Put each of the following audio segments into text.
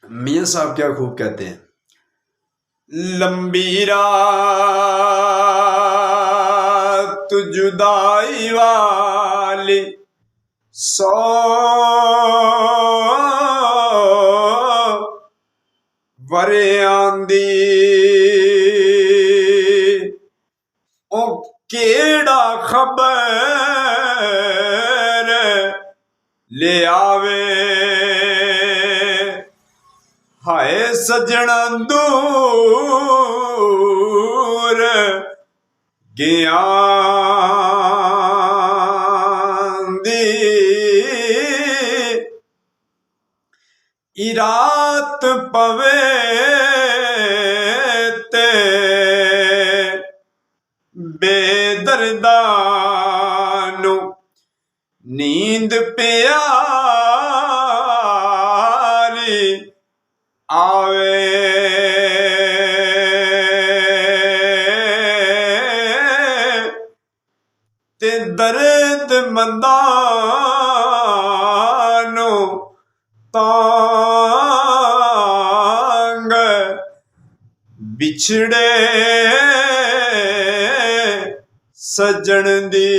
मियाँ साहब क्या खूब कहते हैं, लंबी रात जुदाई वाली 100 वरे आंदी, ओ केड़ा खबर ले आवे, हाय सजना दूर गया दी, रात पवे ते बेदर्दानू नींद प्यारी आवे, ते दर्द मंदानू तांग बिछड़े सजन दी,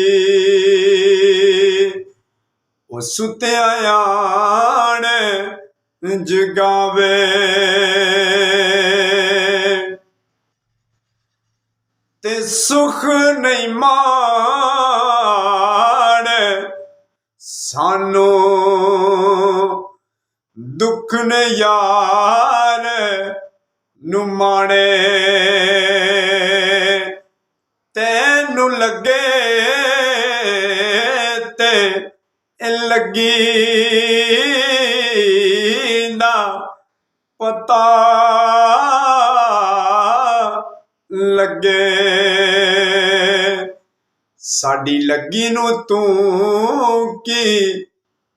ओ सुत्या आण जगावे, ते सुख नहीं माण सानू दुख ने यार नू माणे, तैनू लगे ते लगी ना पता लगे, साडी लगी नू तू की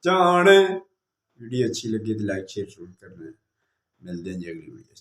जाने। वीडियो अच्छी लगी तो लाइक शेयर जरूर करना। मिलते हैं जी अगली वीडियो।